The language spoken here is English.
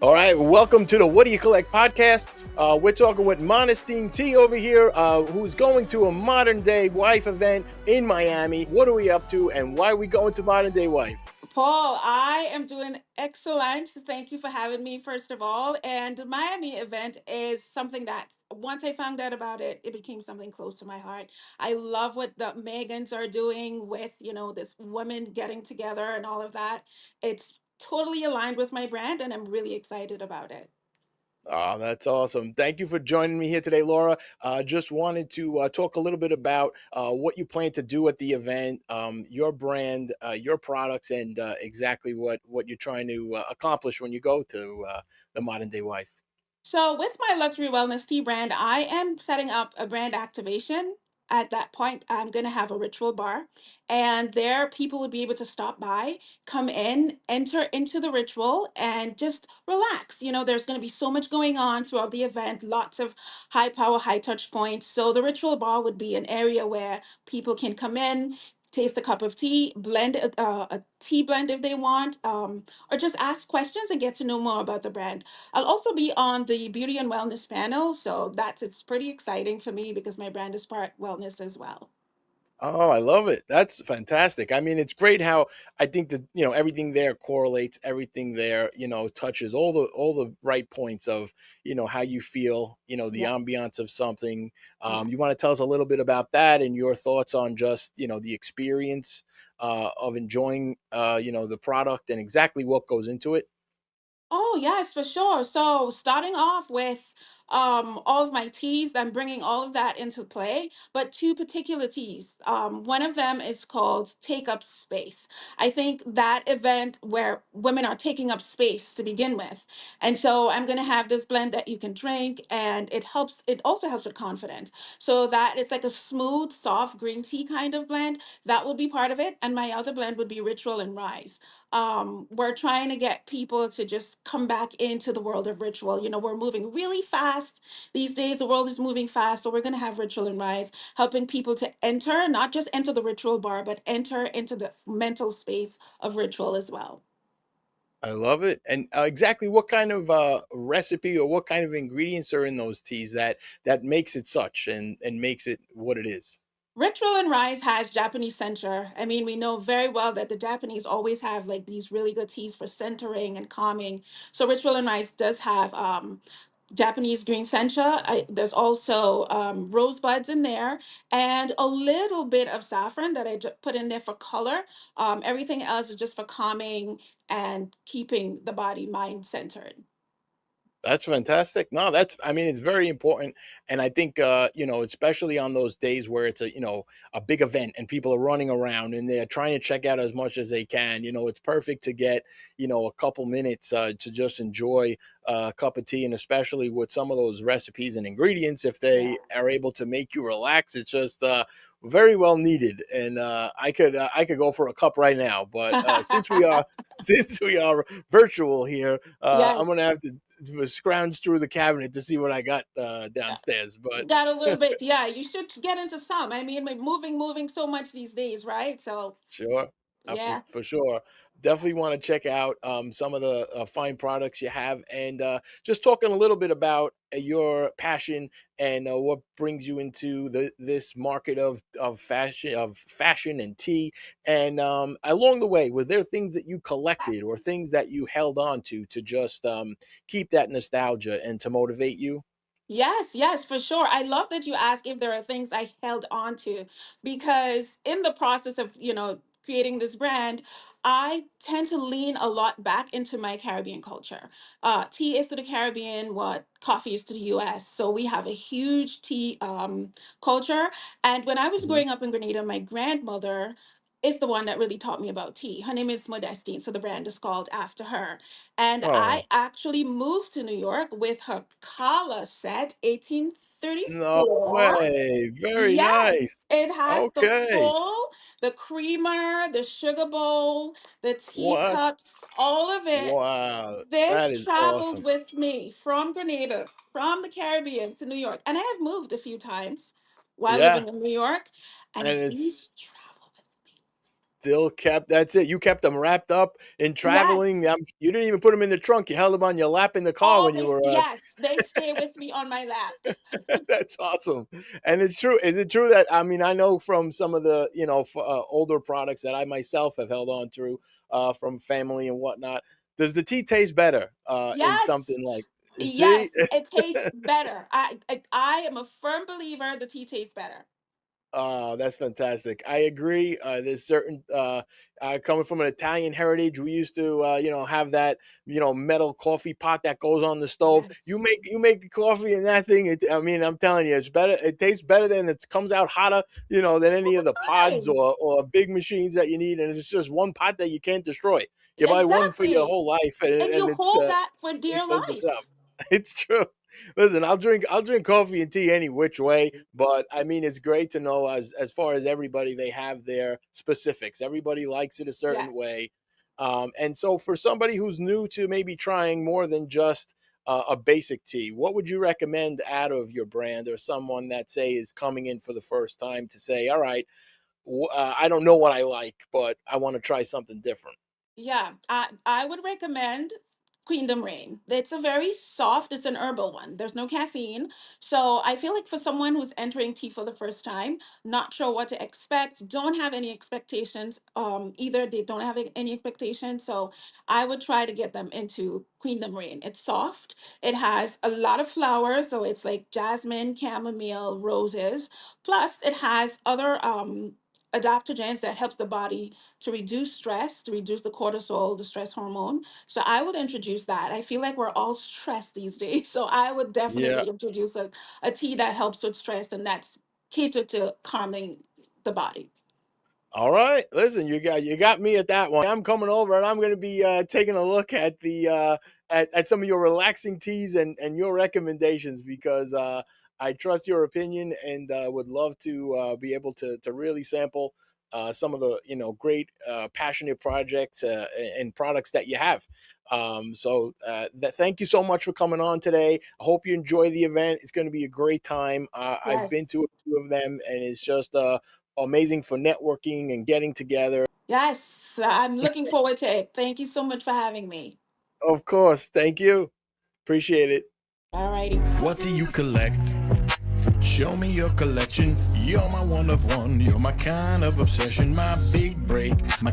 All right, welcome to the What Do You Collect podcast. We're talking with Monestine T over here, who's going to a modern day wife event in Miami. What are we up to, and why are we going to modern day wife? Paul, I am doing excellent. Thank you for having me, first of all. And the Miami event is something that once I found out about it, it became something close to my heart. I love what the Megans are doing with, this women getting together and all of that. It's totally aligned with my brand, and I'm really excited about it. Oh, that's awesome. Thank you for joining me here today, Laura. Just wanted to talk a little bit about what you plan to do at the event, your brand, your products, and exactly what you're trying to accomplish when you go to the modern day wife. So, with my luxury wellness tea brand, I am setting up a brand activation. At that point, I'm going to have a ritual bar, and there people would be able to stop by, come in, enter into the ritual, and just relax. There's going to be so much going on throughout the event, lots of high power, high touch points. So, the ritual bar would be an area where people can come in, taste a cup of tea, blend a tea blend if they want, or just ask questions and get to know more about the brand. I'll also be on the beauty and wellness panel, so it's pretty exciting for me because my brand is part wellness as well. Oh, I love it. That's fantastic. I mean, it's great how I think that, everything there correlates, everything there, touches all the right points of, how you feel, the Yes. ambiance of something. You want to Yes. tell us a little bit about that and your thoughts on just, the experience of enjoying the product and exactly what goes into it. Oh, yes, for sure. So, starting off with all of my teas, I'm bringing all of that into play, but two particular teas. One of them is called Take Up Space. I think that event where women are taking up space to begin with. And so, I'm going to have this blend that you can drink, and it also helps with confidence. So, that it's like a smooth, soft green tea kind of blend. That will be part of it. And my other blend would be Ritual and Rise. We're trying to get people to just come back into the world of ritual. We're moving really fast these days. The world is moving fast. So we're going to have Ritual and Rise, helping people to enter, not just enter the ritual bar, but enter into the mental space of ritual as well. I love it. And exactly what kind of recipe or what kind of ingredients are in those teas that makes it such and makes it what it is? Ritual and Rise has Japanese center. I mean, we know very well that the Japanese always have like these really good teas for centering and calming. So Ritual and Rise does have Japanese green sencha. There's also rosebuds in there and a little bit of saffron that I put in there for color. Everything else is just for calming and keeping the body mind centered. That's fantastic. No, I mean, it's very important. And I think, especially on those days where it's a big event and people are running around and they're trying to check out as much as they can, it's perfect to get, a couple minutes to just enjoy a cup of tea. And especially with some of those recipes and ingredients, if Yeah. they are able to make you relax, it's just very well needed. And I could go for a cup right now. But since we are, since we are virtual here, I'm Yes. gonna have to scrounge through the cabinet to see what I got downstairs. But Got a little bit. Yeah, you should get into some. I mean, we're moving so much these days, right? So, sure, for, yeah. for sure, definitely want to check out some of the fine products you have, and just talking a little bit about your passion and what brings you into this market of fashion and tea. And along the way, were there things that you collected or things that you held on to just keep that nostalgia and to motivate you? Yes, yes, for sure. I love that you ask if there are things I held on to because in the process of, creating this brand, I tend to lean a lot back into my Caribbean culture. Tea is to the Caribbean what coffee is to the US. So we have a huge tea culture. And when I was Mhm. growing up in Grenada, my grandmother is the one that really taught me about tea. Her name is Modestine, so the brand is called after her. And I Oh, actually moved to New York with her Kala set, no 1834. way. Very nice. Yes, it has Okay. the creamer, the sugar bowl, the What? teacups, all of it. Wow. This That is traveled awesome. with me from Grenada, from the Caribbean to New York. And I have moved a few times while Yeah. living in New York, and And these it's travel with me. Still kept that's it. You kept them wrapped up in traveling. Yes. You didn't even put them in the trunk. You held them on your lap in the car Oh, when you were yes, they stay with me on my lap. that's awesome. And it's true. Is it true that I mean, I know from some of the, older products that I myself have held on to from family and whatnot. Does the tea taste better in Yes. something like see? Yes, it tastes better. I am a firm believer the tea tastes better. Oh, that's fantastic. I agree. There's certain coming from an Italian heritage, we used to have that metal coffee pot that goes on the stove. Yes. You make coffee in that thing. I mean, I'm telling you, it's better. It tastes better than it comes out hotter, than any of Over the pods time. or big machines that you need. And it's just one pot that you can't destroy. You buy one for your Exactly. whole life, and, And and you it's hold that for it dear does the life. job. It's true. Listen, I'll drink coffee and tea any which way, but I mean it's great to know as far as everybody they have their specifics. Everybody likes it a certain Yes. way. And so for somebody who's new to maybe trying more than just a basic tea, what would you recommend out of your brand or someone that say is coming in for the first time to say, all right, I don't know what I like, but I want to try something different. Yeah, I would recommend Queendom Rain. It's a very soft, it's an herbal one. There's no caffeine. So I feel like for someone who's entering tea for the first time, not sure what to expect, don't have any expectations, either they don't have any expectations. So I would try to get them into Queendom Rain. It's soft. It has a lot of flowers, so it's like jasmine, chamomile, roses. Plus it has other adaptogens that helps the body to reduce stress, to reduce the cortisol, the stress hormone. So I would introduce that. I feel like we're all stressed these days. So I would Yeah. definitely introduce a tea that helps with stress and that's catered to calming the body. All right. Listen, you got me at that one. I'm coming over and I'm going to be taking a look at the at some of your relaxing teas and your recommendations because I trust your opinion and would love to be able to really sample some of the great passionate projects and products that you have. Thank you so much for coming on today. I hope you enjoy the event. It's going to be a great time. I've been to Yes. a few of them and it's just amazing for networking and getting together. Yes. I'm looking forward to it. Thank you so much for having me. Of course. Thank you. Appreciate it. All righty. What do you collect? Show me your collection. You're my one of one. You're my kind of obsession. My big break. My